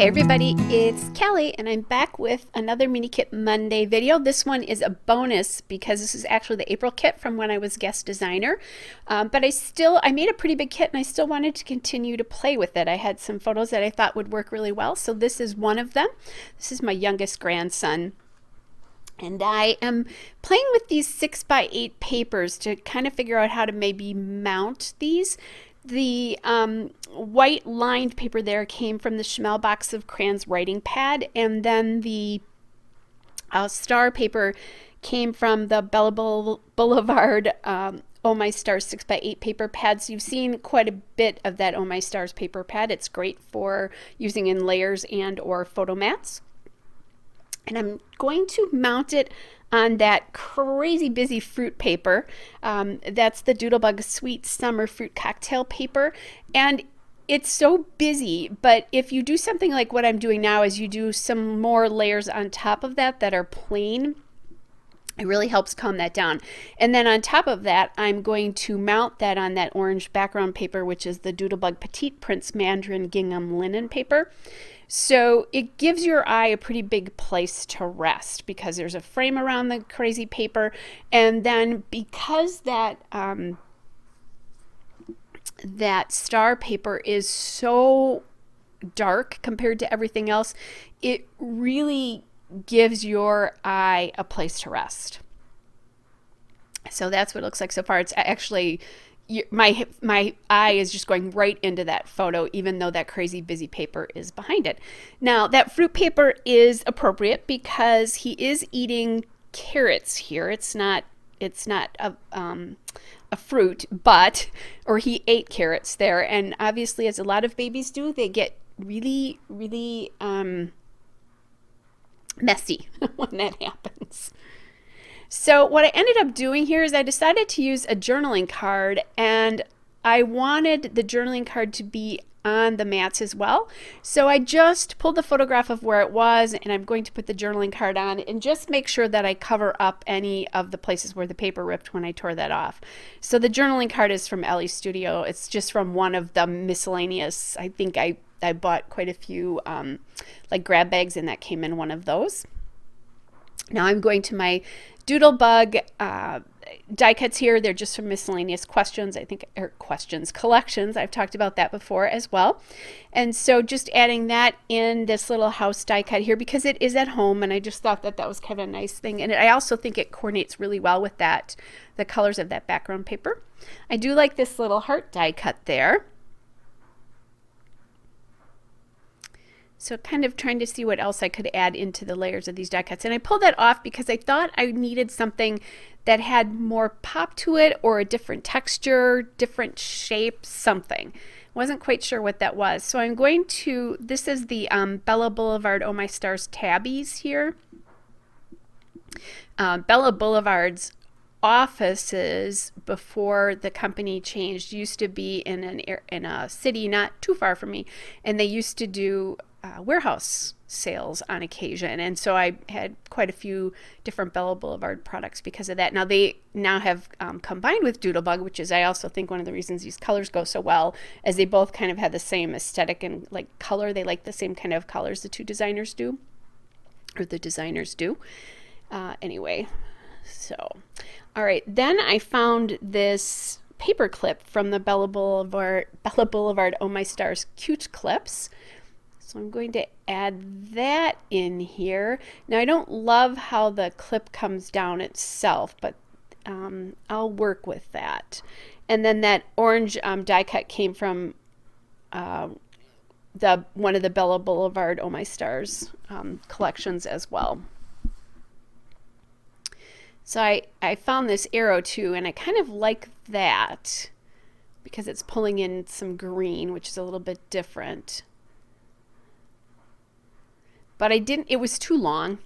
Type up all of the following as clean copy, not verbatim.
everybody, it's Kelly and I'm back with another Mini Kit Monday video. This one is a bonus because this is actually the April kit from when I was guest designer. But I made a pretty big kit and I still wanted to continue to play with it. I had some photos that I thought would work really well, so this is one of them. This is my youngest grandson. And I am playing with these 6x8 papers to kind of figure out how to maybe mount these. The white lined paper there came from the Schmel Box of Crayons writing pad, and then the star paper came from the Bella Boulevard Oh My Stars 6x8 paper pads. You've seen quite a bit of that Oh My Stars paper pad. It's great for using in layers and or photo mats. And I'm going to mount it on that crazy busy fruit paper. That's the Doodlebug Sweet Summer Fruit Cocktail paper. And it's so busy, but if you do something like what I'm doing now, is you do some more layers on top of that that are plain, it really helps calm that down. And then on top of that, I'm going to mount that on that orange background paper, which is the Doodlebug Petite Prince Mandarin Gingham linen paper. So it gives your eye a pretty big place to rest because there's a frame around the crazy paper. And then because that that star paper is so dark compared to everything else, it really gives your eye a place to rest. So that's what it looks like so far. It's actually, my eye is just going right into that photo, even though that crazy busy paper is behind it. Now that fruit paper is appropriate because he is eating carrots here. It's not a fruit, or he ate carrots there. And obviously, as a lot of babies do, they get really, really messy when that happens. So what I ended up doing here is I decided to use a journaling card, and I wanted the journaling card to be on the mats as well. So I just pulled the photograph of where it was, and I'm going to put the journaling card on and just make sure that I cover up any of the places where the paper ripped when I tore that off. So the journaling card is from Ellie Studio. It's just from one of the miscellaneous, I think I bought quite a few like grab bags, and that came in one of those. Now I'm going to my Doodlebug die cuts here. They're just from miscellaneous questions, I think, or collections. I've talked about that before as well. And so just adding that in this little house die cut here because it is at home, and I just thought that that was kind of a nice thing. And I also think it coordinates really well with that, the colors of that background paper. I do like this little heart die cut there. So kind of trying to see what else I could add into the layers of these die cuts. And I pulled that off because I thought I needed something that had more pop to it, or a different texture, different shape, something. Wasn't quite sure what that was. So I'm going to, this is the Bella Boulevard Oh My Stars tabbies here. Bella Boulevard's offices before the company changed used to be in a city not too far from me, and they used to do warehouse sales on occasion, and so I had quite a few different Bella Boulevard products because of that. Now they have combined with Doodlebug, which is I also think one of the reasons these colors go so well, as they both kind of had the same aesthetic and like color. They like the same kind of colors the two designers do, or the designers do. Anyway, so all right, then I found this paper clip from the Bella Boulevard Oh My Stars Cute Clips. So I'm going to add that in here. Now I don't love how the clip comes down itself, but I'll work with that. And then that orange die cut came from one of the Bella Boulevard Oh My Stars collections as well. So I found this arrow too, and I kind of like that because it's pulling in some green, which is a little bit different. But it was too long.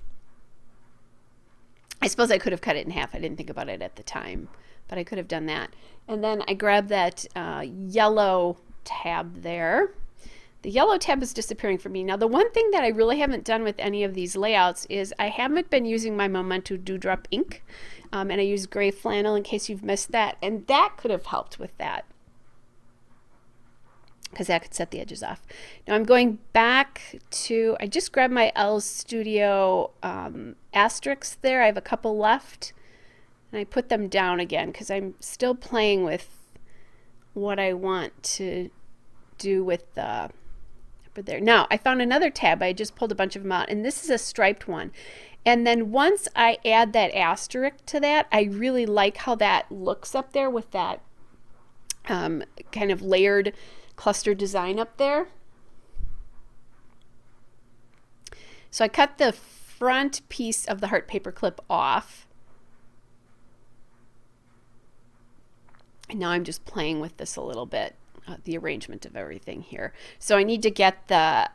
I suppose I could have cut it in half. I didn't think about it at the time, but I could have done that. And then I grabbed that yellow tab there. The yellow tab is disappearing for me. Now the one thing that I really haven't done with any of these layouts is I haven't been using my Memento Dewdrop ink, and I use gray flannel in case you've missed that, and that could have helped with that. because that could set the edges off. Now I'm going back to, I just grabbed my Elle Studio asterisks there. I have a couple left, and I put them down again because I'm still playing with what I want to do with the there. Now I found another tab. I just pulled a bunch of them out, and this is a striped one. And then once I add that asterisk to that, I really like how that looks up there with that kind of layered cluster design up there. So I cut the front piece of the heart paper clip off. And now I'm just playing with this a little bit, the arrangement of everything here. So I need to get the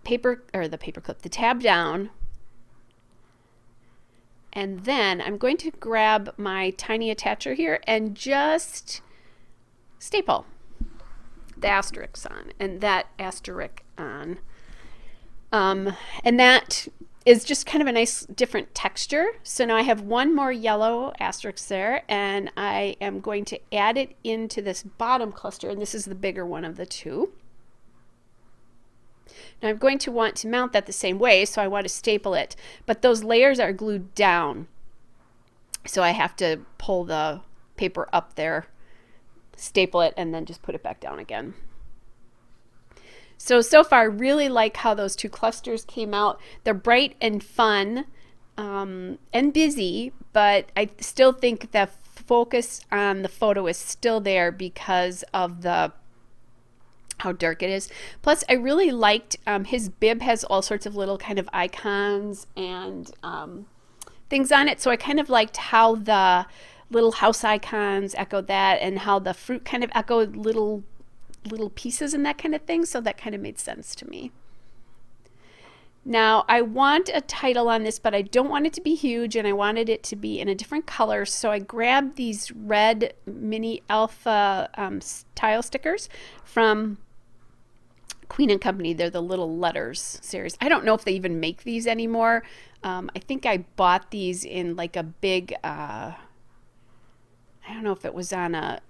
paper, or the paper clip, the tab down. And then I'm going to grab my tiny attacher here and just staple the asterisks on, and that asterisk on. And that is just kind of a nice different texture. So now I have one more yellow asterisk there, and I am going to add it into this bottom cluster, and this is the bigger one of the two. Now I'm going to want to mount that the same way, so I want to staple it, but those layers are glued down. So I have to pull the paper up there, staple it, and then just put it back down again. So far I really like how those two clusters came out. They're bright and fun and busy, but I still think the focus on the photo is still there because of how dark it is. Plus I really liked his bib has all sorts of little kind of icons and things on it, so I kind of liked how the little house icons echoed that, and how the fruit kind of echoed little pieces and that kind of thing, so that kind of made sense to me. Now I want a title on this, but I don't want it to be huge, and I wanted it to be in a different color, so I grabbed these red Mini Alpha tile stickers from Queen & Company. They're the little letters series. I don't know if they even make these anymore. I think I bought these in like a big I don't know if it was on a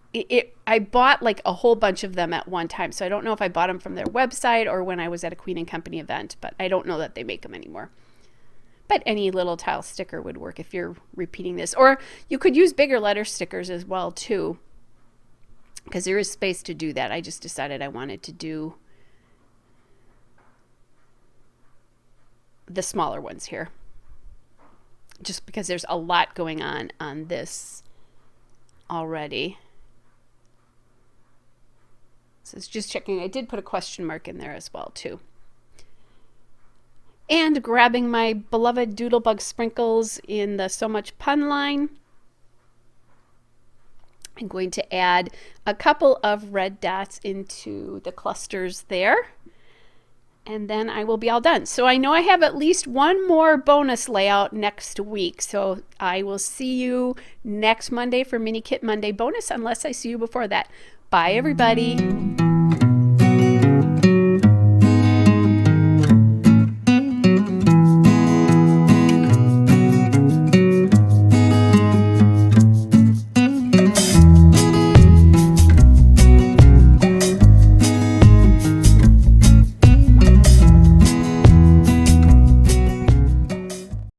I bought like a whole bunch of them at one time, so I don't know if I bought them from their website or when I was at a Queen & Company event, but I don't know that they make them anymore. But any little tile sticker would work if you're repeating this, or you could use bigger letter stickers as well too, because there is space to do that. I just decided I wanted to do the smaller ones here, just because there's a lot going on this already. So it's just checking. I did put a question mark in there as well too. And grabbing my beloved Doodlebug sprinkles in the So Much Pun line, I'm going to add a couple of red dots into the clusters there, and then I will be all done. So I know I have at least one more bonus layout next week, so I will see you next Monday for Mini Kit Monday bonus, unless I see you before that. Bye everybody.